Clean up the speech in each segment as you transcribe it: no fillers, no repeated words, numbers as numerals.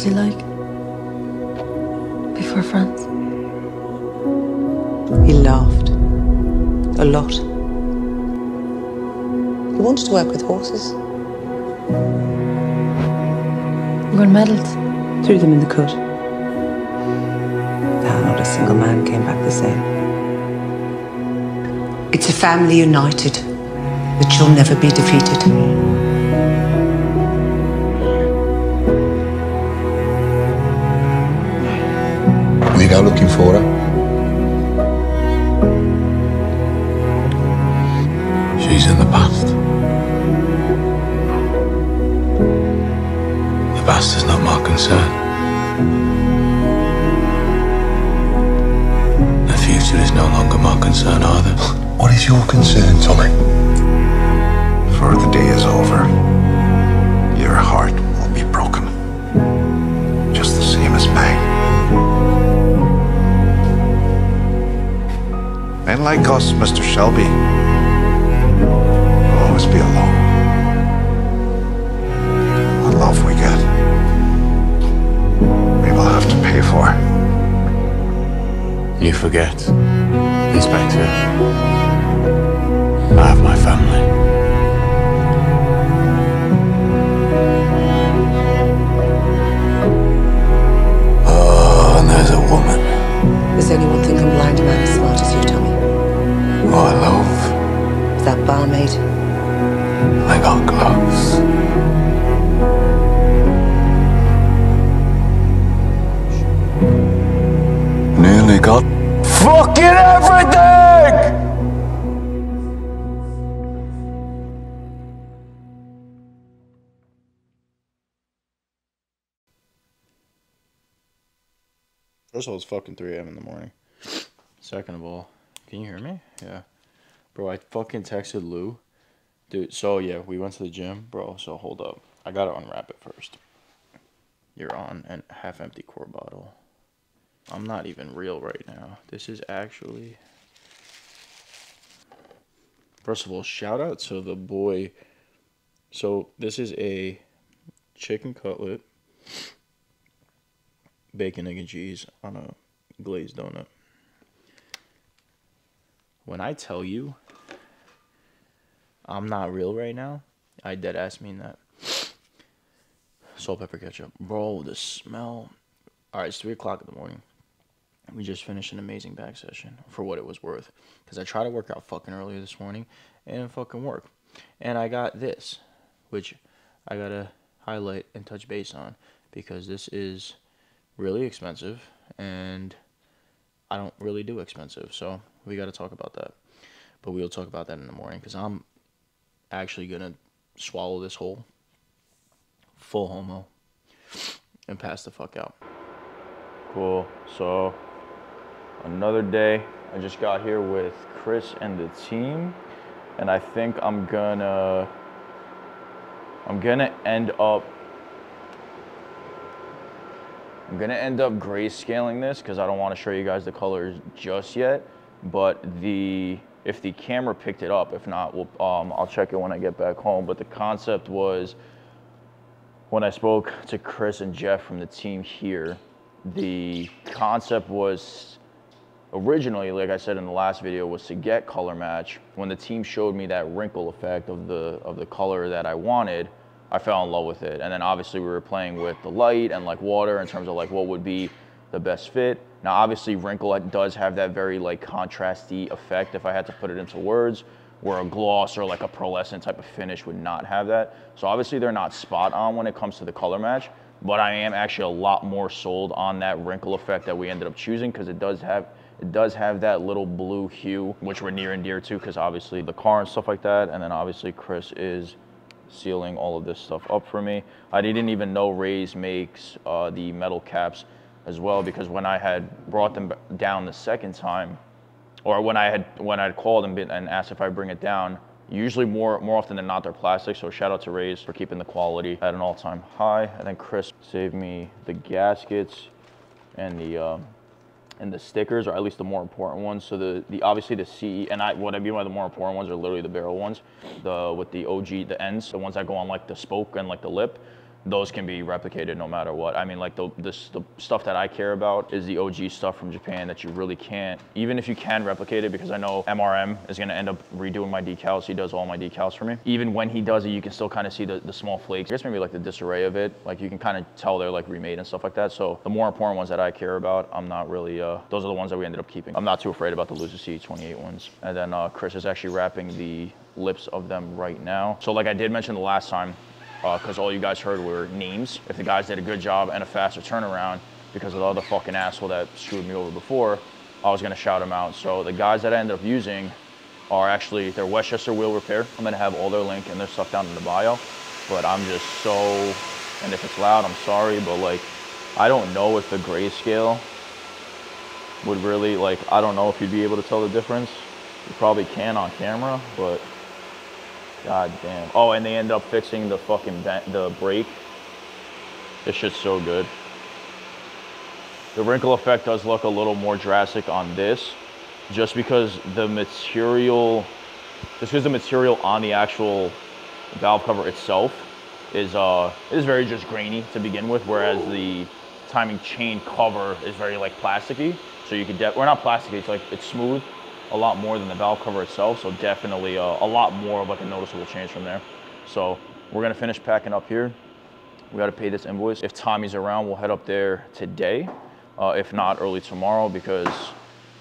was he like before France? He laughed. A lot. He wanted to work with horses. You won medals. Threw them in the cut. Not a single man came back the same. It's a family united that shall never be defeated. We go looking for her. She's in the past. The past is not my concern. The future is no longer my concern either. What is your concern, Tommy? Before the day is over, your heart will be broken. Just the same as mine. Men like us, Mr. Shelby, will always be alone. What love we get, we will have to pay for. You forget, Inspector. I have my family. Oh, and there's a woman. There's only one thing I'm blind about as smart as you, Tommy. Who I love. Is that barmaid? I got gloves. Nearly got fucking everything! First of all, it's fucking 3 a.m. in the morning. Second of all, can you hear me? Yeah. Bro, I fucking texted Lou. Dude, so yeah, we went to the gym. Bro, so hold up. I gotta unwrap it first. You're on a half-empty core bottle. I'm not even real right now. This is actually... First of all, shout out to the boy. So this is a chicken cutlet, bacon, egg, and cheese on a glazed donut. When I tell you I'm not real right now, I dead ass mean that. Salt, pepper, ketchup. Bro, the smell. Alright, it's 3 o'clock in the morning. We just finished an amazing back session for what it was worth. Because I tried to work out fucking earlier this morning and it fucking worked. And I got this, which I gotta highlight and touch base on. Because this is really expensive and I don't really do expensive. So we gotta talk about that. But we'll talk about that in the morning because I'm actually gonna swallow this whole full homo and pass the fuck out. Cool. So another day. I just got here with Chris and the team, and I think I'm gonna end up grayscaling this because I don't want to show you guys the colors just yet. But if the camera picked it up, if not, I'll check it when I get back home. But the concept was, when I spoke to Chris and Jeff from the team here, the concept was originally, like I said in the last video, was to get color match. When the team showed me that wrinkle effect of the color that I wanted, I fell in love with it. And then obviously we were playing with the light and like water in terms of like what would be the best fit. Now obviously wrinkle does have that very like contrasty effect if I had to put it into words, where a gloss or like a pearlescent type of finish would not have that. So obviously they're not spot on when it comes to the color match, but I am actually a lot more sold on that wrinkle effect that we ended up choosing because it does have that little blue hue, which we're near and dear to because obviously the car and stuff like that. And then obviously Chris is sealing all of this stuff up for me. I didn't even know Rays makes the metal caps as well, because when I had brought them down the second time, or when I had called and asked if I bring it down, usually more often than not they're plastic. So shout out to Rays for keeping the quality at an all-time high. And then Chris saved me the gaskets and the stickers, or at least the more important ones. So the obviously the CE, and what I mean by the more important ones are literally the barrel ones, with the OG, the ends, the ones that go on like the spoke and like the lip. those can be replicated no matter what. I mean, like the stuff that I care about is the OG stuff from Japan that you really can't, even if you can replicate it, because I know MRM is gonna end up redoing my decals. He does all my decals for me. Even when he does it, you can still kind of see the small flakes. I guess maybe like the disarray of it, like you can kind of tell they're like remade and stuff like that. So the more important ones that I care about, I'm not really, those are the ones that we ended up keeping. I'm not too afraid about the Loser C28 ones. And then Chris is actually wrapping the lips of them right now. So like I did mention the last time, because all you guys heard were names. If the guys did a good job and a faster turnaround, because of the other fucking asshole that screwed me over before, I was gonna shout them out. So the guys that I ended up using are actually, they're Westchester Wheel Repair. I'm gonna have all their link and their stuff down in the bio, but I'm just so, and if it's loud, I'm sorry, but like, I don't know if the grayscale would really, like, I don't know if you'd be able to tell the difference. You probably can on camera, but god damn. Oh, and they end up fixing the fucking the brake. This shit's so good. The wrinkle effect does look a little more drastic on this, just because the material, on the actual valve cover itself is very just grainy to begin with, whereas the timing chain cover is very like plasticky. So you could or not plasticky, it's like it's smooth a lot more than the valve cover itself, so definitely a lot more of like a noticeable change from there. So we're gonna finish packing up here. We gotta pay this invoice. If Tommy's around, we'll head up there today. If not, early tomorrow, because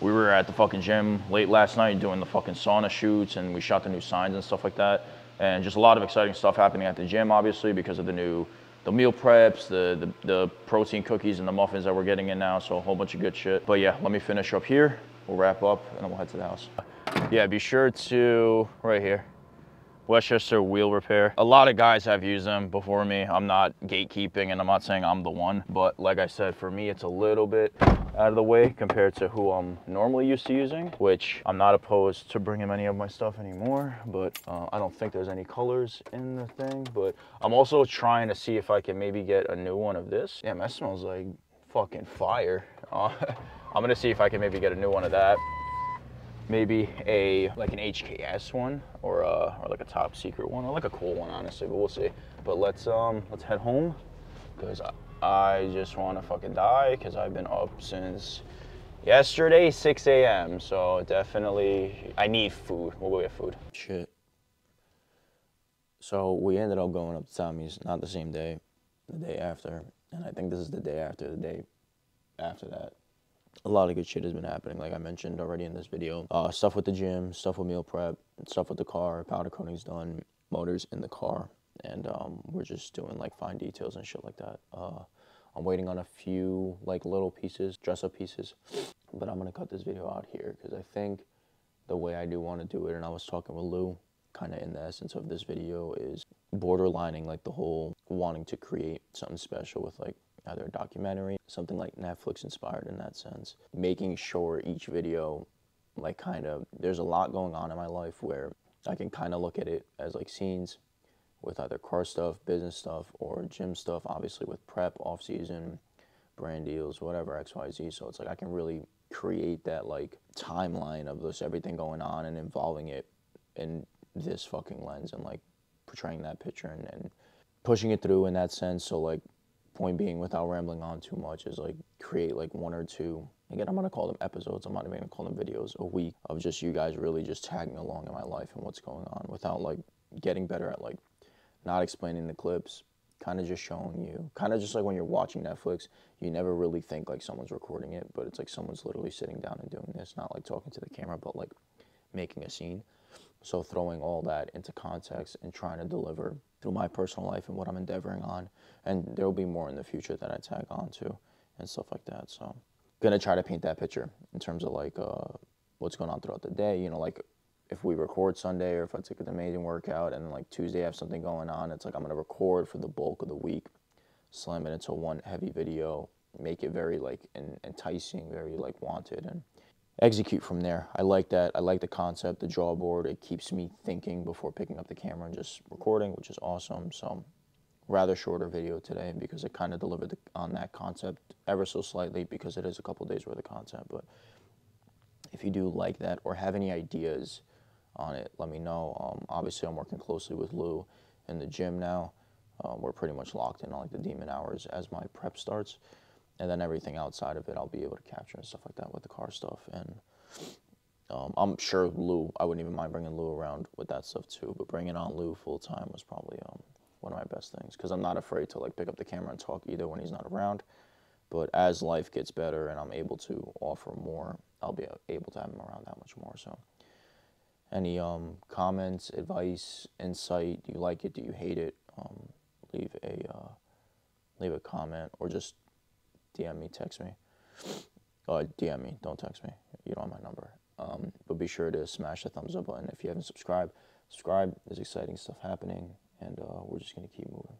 we were at the fucking gym late last night doing the fucking sauna shoots, and we shot the new signs and stuff like that. And just a lot of exciting stuff happening at the gym, obviously, because of the meal preps, the protein cookies and the muffins that we're getting in now, so a whole bunch of good shit. But yeah, let me finish up here. We'll wrap up and then we'll head to the house. Yeah, be sure to, right here, Westchester Wheel Repair. A lot of guys have used them before me. I'm not gatekeeping and I'm not saying I'm the one, but like I said, for me, it's a little bit out of the way compared to who I'm normally used to using, which I'm not opposed to bringing any of my stuff anymore, but I don't think there's any colors in the thing, but I'm also trying to see if I can maybe get a new one of this. Damn, that smells like fucking fire. I'm gonna see if I can maybe get a new one of that. Maybe like an HKS one, or like a top secret one, or like a cool one, honestly, but we'll see. But let's head home, because I just want to fucking die, because I've been up since yesterday, 6 a.m. So definitely, I need food. We'll go get food. Shit. So we ended up going up to Tommy's, not the same day, the day after, and I think this is the day after that. A lot of good shit has been happening, like I mentioned already in this video. Stuff with the gym, stuff with meal prep, stuff with the car, powder coating's done, motors in the car, and we're just doing like fine details and shit like that. I'm waiting on a few like little pieces, dress-up pieces, but I'm gonna cut this video out here because I think the way I do want to do it, and I was talking with Lou, kind of in the essence of this video, is borderlining like the whole wanting to create something special with like either a documentary, something like Netflix inspired in that sense. Making sure each video, like kind of, there's a lot going on in my life where I can kind of look at it as like scenes with either car stuff, business stuff, or gym stuff, obviously with prep, off season, brand deals, whatever, XYZ. So it's like I can really create that like timeline of this everything going on and involving it in this fucking lens and like portraying that picture and pushing it through in that sense. So like, point being, without rambling on too much, is like create like 1 or 2, again, I'm gonna call them episodes, I'm not even gonna call them videos, a week of just you guys really just tagging along in my life and what's going on, without like getting better at like not explaining the clips, kind of just showing you, kind of just like when you're watching Netflix, you never really think like someone's recording it, but it's like someone's literally sitting down and doing this, not like talking to the camera, but like making a scene. So throwing all that into context and trying to deliver through my personal life and what I'm endeavoring on. And there will be more in the future that I tag on to and stuff like that. So I'm gonna try to paint that picture in terms of like what's going on throughout the day. You know, like if we record Sunday, or if I take an amazing workout and like Tuesday I have something going on, it's like I'm gonna record for the bulk of the week, slam it into one heavy video, make it very like enticing, very like wanted, and execute from there. I like that. I like the concept, the draw board. It keeps me thinking before picking up the camera and just recording, which is awesome. So rather shorter video today because it kind of delivered on that concept ever so slightly, because it is a couple days worth of content. But if you do like that or have any ideas on it, let me know. Obviously I'm working closely with Lou in the gym now. we're pretty much locked in on like the demon hours as my prep starts, and then everything outside of it I'll be able to capture and stuff like that with the car stuff. And I'm sure Lou, I wouldn't even mind bringing Lou around with that stuff too, but bringing on Lou full time was probably one of my best things, because I'm not afraid to like pick up the camera and talk either when he's not around. But as life gets better and I'm able to offer more, I'll be able to have him around that much more. So any comments, advice, insight? Do you like it? Do you hate it? Leave a comment, or just DM me, text me. DM me, don't text me. You don't have my number. But be sure to smash the thumbs up button if you haven't subscribed. Subscribe. There's exciting stuff happening, and we're just gonna keep moving.